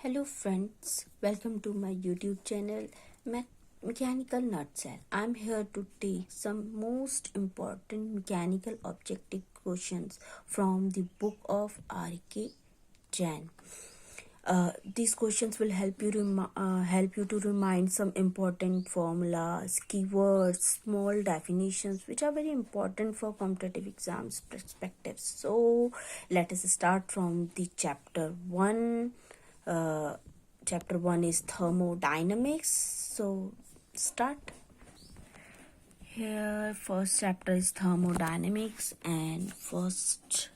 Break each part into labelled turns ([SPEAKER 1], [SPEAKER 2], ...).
[SPEAKER 1] Hello friends, welcome to my YouTube channel Mechanical Nutshell. I'm here to take some most important mechanical objective questions from the book of R.K. Jain. These questions will help you to remind some important formulas, keywords, small definitions which are very important for competitive exams perspectives. So let us start from the chapter 1. Chapter 1 is thermodynamics. So start. Here first chapter is thermodynamics, and first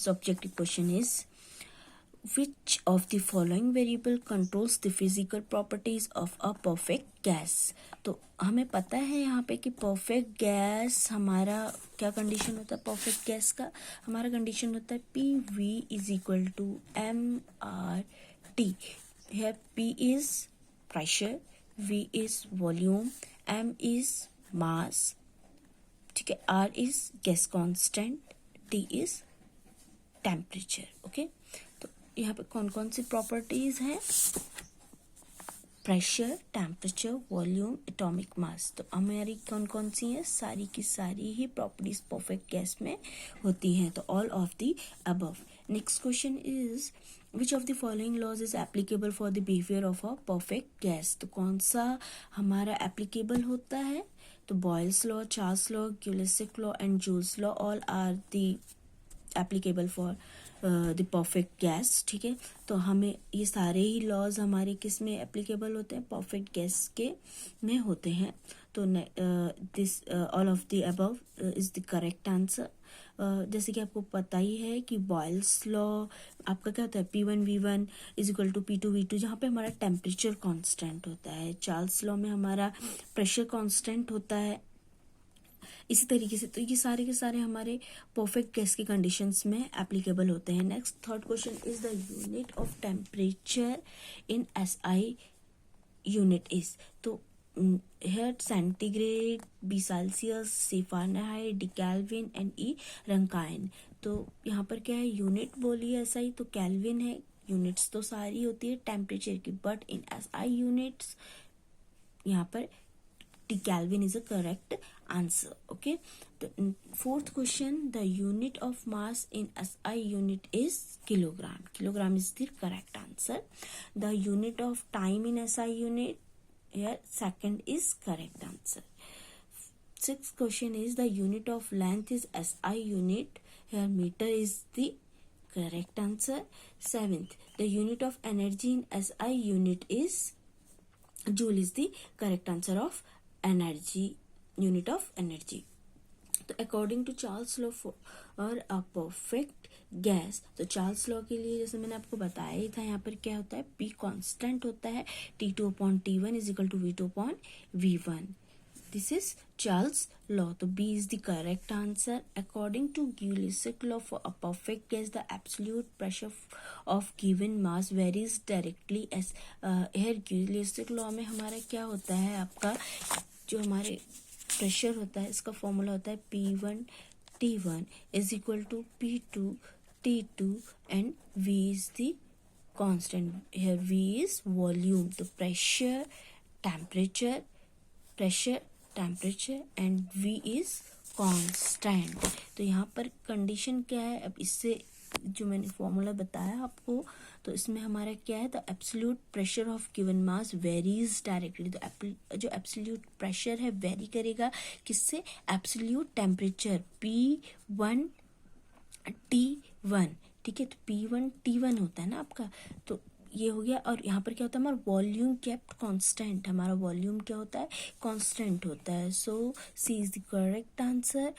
[SPEAKER 1] objective question is, which of the following variable controls the physical properties of a perfect gas? तो हमें पता है यहाँ पे कि perfect gas हमारा क्या condition होता है. perfect gas का हमारा कंडीशन होता है PV is equal to MRT. Here P is pressure, V is volume, M is mass, ठीक है, R is gas constant, T is temperature. Okay, तो यहाँ पे कौन कौन सी प्रॉपर्टीज हैं? Pressure, temperature, volume, atomic mass. तो हमारी कौन कौन सी हैं? सारी की सारी ही प्रॉपर्टीज परफेक्ट गैस में होती हैं. तो all of the above. Next question is, which of the following laws is applicable for the behaviour of a perfect gas? तो कौन सा हमारा एप्लीकेबल होता है? तो Boyle's law, Charles law, Gibbs law and Joule's law all are the applicable for the perfect gas. ठीक है, तो हमें ये सारे ही लॉज हमारे किस में एप्लीकेबल होते हैं? परफेक्ट गैस के में होते हैं. तो this all of the above is the correct answer. जैसे कि आपको पता ही है कि बॉयल्स लॉ आपका क्या होता है? P1 V1 is equal to P2 V2, जहाँ पे हमारा टेम्परेचर कांस्टेंट होता है. चार्ल्स लॉ में हमारा प्रेशर कांस्टेंट होता है. इसी तरीके से तो ये सारे के सारे हमारे परफेक्ट गैस के कंडीशंस में एप्लीकेबल होते हैं. Next third question is, the unit of temperature in SI unit is. तो here centigrade, B Celsius, C Fahrenheit, D Kelvin and E Rankine. तो यहाँ पर क्या है? यूनिट बोली है SI तो केल्विन है. यूनिट्स तो सारी होती है टेम्परेचर की, बट इन SI यूनिट्स यहाँ पर D Kelvin is a correct answer. Okay. The fourth question, the unit of mass in SI unit is kilogram. Kilogram is the correct answer. The unit of time in SI unit, here second is correct answer. Sixth question is, the unit of length is SI unit. Here meter is the correct answer. Seventh, the unit of energy in SI unit is joule is the correct answer of energy, unit of energy. तो according to Charles law और अ perfect gas, तो Charles law के लिए जैसे मैंने आपको बताया ही था, यहाँ पर क्या होता है? P कांस्टेंट होता है. T2/T1 is equal to V2/V1. This is Charles law. तो B is the correct answer. According to Gibbs law, for a perfect gas, the absolute pressure of given mass varies directly as here Gibbs law में हमारा क्या होता है? आपका जो हमारे pressure होता है, इसका फॉर्मूला होता है P1 T1 is equal to P2 T2 and V is the constant. Here V is volume. तो pressure, temperature and V is constant. तो यहाँ पर कंडीशन क्या है? अब इससे जो मैंने फॉर्मूला बताया आपको, तो इसमें हमारा क्या है? The absolute pressure of given mass varies directly. तो जो एब्सोल्यूट प्रेशर है वेरी करेगा किससे? Absolute temperature P1 T1. ठीक है, तो P1 T1 होता है ना आपका. तो ये हो गया. और यहाँ पर क्या होता है? हमारा वॉल्यूम केप्ट कांस्टेंट. हमारा वॉल्यूम क्या होता है? कांस्टेंट होता है. सो C is the correct answer.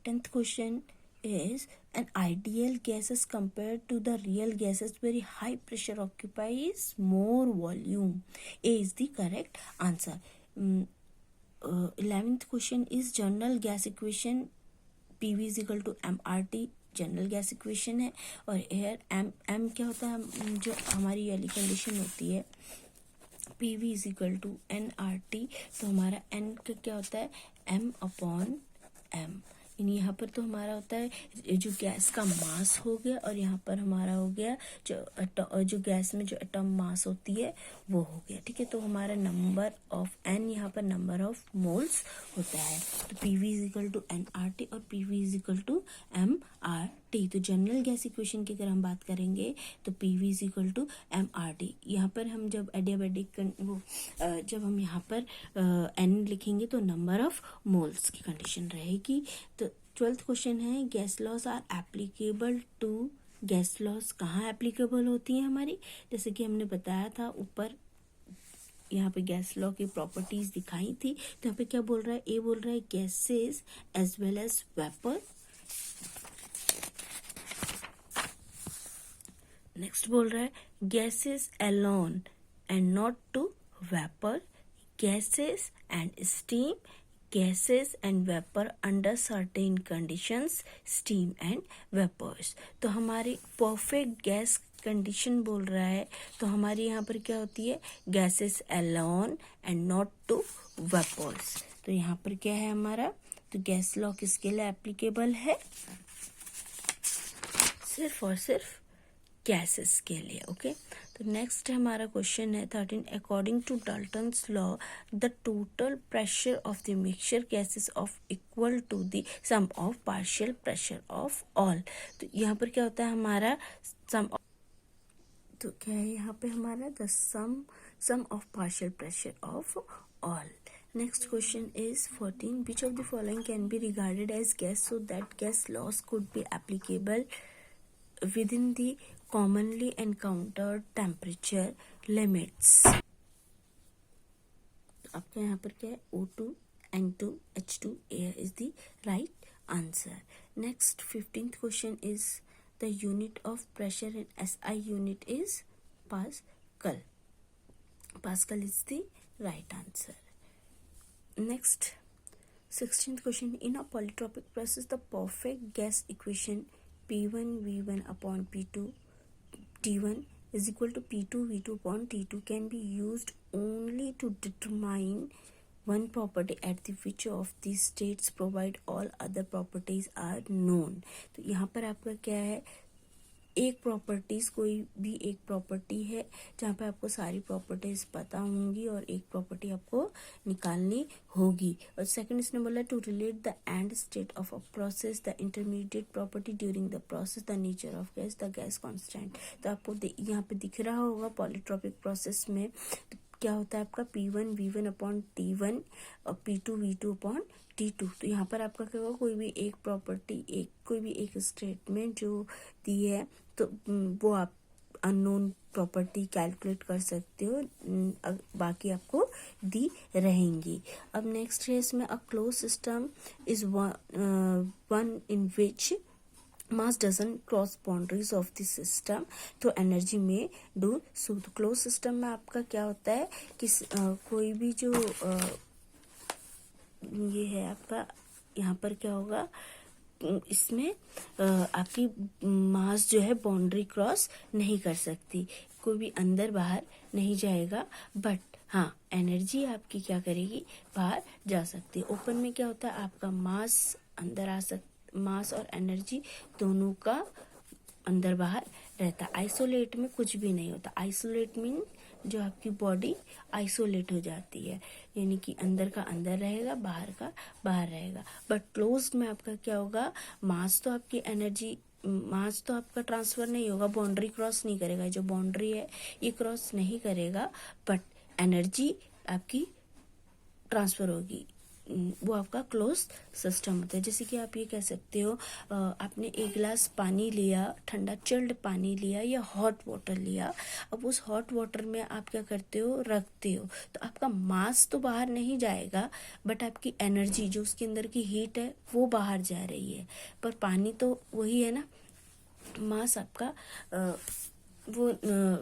[SPEAKER 1] 10th question is, an ideal gases compared to the real gases very high pressure occupies more volume. A is the correct answer. 11th question is, general gas equation PV is equal to MRT. General gas equation है. और here M क्या होता है? जो हमारी वाली condition होती है PV is equal to NRT. तो हमारा N का क्या होता है? M/M. यहाँ पर तो हमारा होता है जो गैस का मास हो गया, और यहाँ पर हमारा हो गया जो गैस में जो एटॉम मास होती है वो हो गया, ठीक है। तो हमारा नंबर ऑफ एन, यहाँ पर नंबर ऑफ मोल्स होता है। तो PV is equal to NRT और PV is equal to MRT। तो जनरल गैस इक्वेशन की अगर हम बात करेंगे तो PV is equal to MRT। यहाँ पर हम जब एडियाबैटिक जब हम यहाँ पर एन लिखेंगे तो नंबर ऑफ मोल्स की कंडीशन रहेगी। तो 12th क्वेश्चन है, gas laws are applicable to, gas laws कहाँ एप्लीकेबल होती है हमारी, जैसे कि हमने बताया था ऊपर यहाँ पे गैस लॉ की प्रॉपर्टीज दिखाई थी। तो यहाँ पे क्या बोल रहा है, ए बोल रहा है gases as well as vapour. Next बोल रहा है gases alone and not to vapour, gases and steam, gases and vapor under certain conditions, steam and vapors। तो हमारी परफेक्ट गैस कंडीशन बोल रहा है, तो हमारी यहाँ पर क्या होती है, gases alone and not to vapours. तो यहाँ पर क्या है हमारा, तो गैस लॉ किसके लिए एप्लीकेबल है, सिर्फ और सिर्फ गैसेस के लिए, ओके। तो नेक्स्ट हमारा क्वेश्चन है 13, according to Dalton's law the total pressure of the mixture gases of equal to the sum of partial pressure of all. तो यहाँ पर क्या होता है हमारा सम, तो क्या है यहाँ पे हमारा the sum of partial pressure of all. Next question is 14, which of the following can be regarded as gas so that gas laws could be applicable within the commonly encountered temperature limits। आपका यहाँ पर क्या है, O2, N2, H2, air is the right answer। Next 15th question is the unit of pressure in SI unit is Pascal। Pascal is the right answer। Next 16th question, in a polytropic process the perfect gas equation P1 V1 upon P2 T1 is equal to P2 V2 upon T2 can be used only to determine one property at the which of these states provide all other properties are known। तो यहाँ पर आपका क्या है, एक properties, कोई भी एक प्रॉपर्टी है जहाँ पे आपको सारी प्रॉपर्टीज पता होंगी और एक प्रॉपर्टी आपको निकालनी होगी। और सेकंड इसने बोला to relate the end state of a process the intermediate property during the process the nature of gas the gas constant. तो आपको यहाँ पे दिख रहा होगा पॉलीट्रॉपिक प्रोसेस में क्या होता है आपका P1 V1 अपॉन T1 और P2 V2 अपॉन T2। तो यहाँ पर आपका क्या होगा, कोई भी एक प्रॉपर्टी, कोई भी एक स्टेटमेंट जो दी है तो वो आप अननोन प्रॉपर्टी कैलकुलेट कर सकते हो, बाकी आपको दी रहेंगी। अब नेक्स्ट है इसमें a close system is one in which mass doesn't cross boundaries of the system तो एनर्जी में डू सो। तो क्लोज सिस्टम में आपका क्या होता है कि कोई भी जो ये है आपका, यहाँ पर क्या होगा, इसमें आपकी मास जो है बाउंड्री क्रॉस नहीं कर सकती, कोई भी अंदर बाहर नहीं जाएगा, बट हाँ एनर्जी आपकी क्या करेगी, बाहर जा सकती है। ओपन में क्या होता है, आपका मास अंदर आ सकता, मास और एनर्जी दोनों का अंदर बाहर रहता है। आइसोलेट में कुछ भी नहीं होता। आइसोलेट मीन जो आपकी बॉडी आइसोलेट हो जाती है, यानी कि अंदर का अंदर रहेगा, बाहर का बाहर रहेगा। बट क्लोज्ड में आपका क्या होगा, मास तो आपकी एनर्जी, मास तो आपका ट्रांसफर नहीं होगा, बाउंड्री क्रॉस नहीं करेगा, जो बाउंड्री है ये क्रॉस नहीं करेगा, बट एनर्जी आपकी ट्रांसफर होगी, वो आपका क्लोज सिस्टम होता है। जैसे कि आप ये कह सकते हो, आपने एक गिलास पानी लिया, ठंडा चिल्ड पानी लिया या हॉट वाटर लिया, अब उस हॉट वाटर में आप क्या करते हो, रखते हो, तो आपका मास तो बाहर नहीं जाएगा, बट आपकी एनर्जी जो उसके अंदर की हीट है वो बाहर जा रही है, पर पानी तो वही है ना, मास आपका वो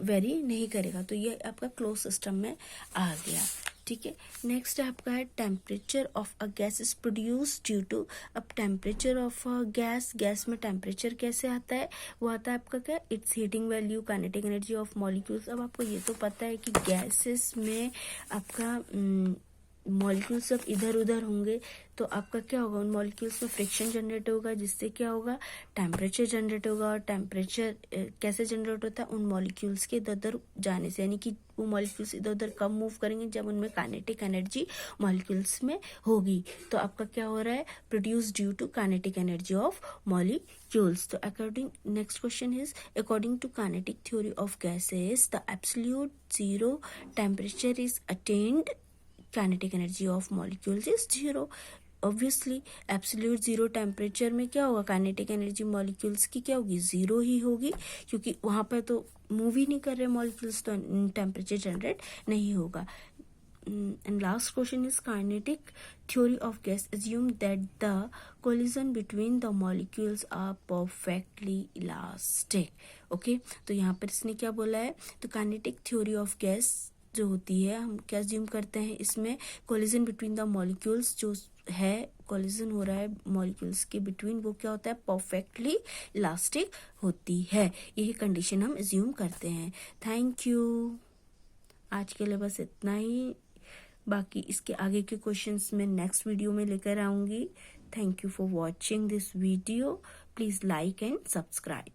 [SPEAKER 1] वेरी नहीं करेगा। तो ये आपका क्लोज सिस्टम में आ गया, ठीक है। नेक्स्ट आपका है temperature of a gas is produce due to, अब temperature of a gas, gas में टेम्परेचर कैसे आता है, वो आता है आपका क्या, it's heating value, kinetic energy of molecules. अब आपको ये तो पता है कि गैसेस में आपका मॉलिक्यूल्स जब इधर उधर होंगे तो आपका क्या होगा, उन मॉलिक्यूल्स में फ्रिक्शन जनरेट होगा, जिससे क्या होगा, टेम्परेचर जनरेट होगा। और टेम्परेचर कैसे जनरेट होता है, उन मॉलिक्यूल्स के इधर उधर जाने से, यानी कि वो मॉलिक्यूल्स इधर उधर कब मूव करेंगे, जब उनमें काइनेटिक एनर्जी मॉलिक्यूल्स में होगी। तो आपका क्या हो रहा है, produce due to kinetic energy of molecules. तो according, next question is, according to kinetic theory of gases the absolute zero temperature is attained, kinetic energy of molecules is zero. Obviously absolute zero temperature में क्या होगा, kinetic energy molecules की क्या होगी, zero ही होगी, क्योंकि वहां पर तो मूव ही नहीं कर रहे मॉलिक्यूल्स, तो टेम्परेचर जनरेट नहीं होगा। And last question is, kinetic theory of gas assume that the collision between the molecules are perfectly elastic. Okay, तो यहाँ पर इसने क्या बोला है, तो kinetic theory of gas जो होती है, हम क्या assume करते हैं, इसमें collision between the molecules जो है, collision हो रहा है molecules के between, वो क्या होता है, perfectly elastic होती है। यही condition हम assume करते हैं। थैंक यू, आज के लिए बस इतना ही, बाकी इसके आगे के क्वेश्चंस मैं नेक्स्ट वीडियो में लेकर आऊंगी। Thank you for watching this video, please like and subscribe.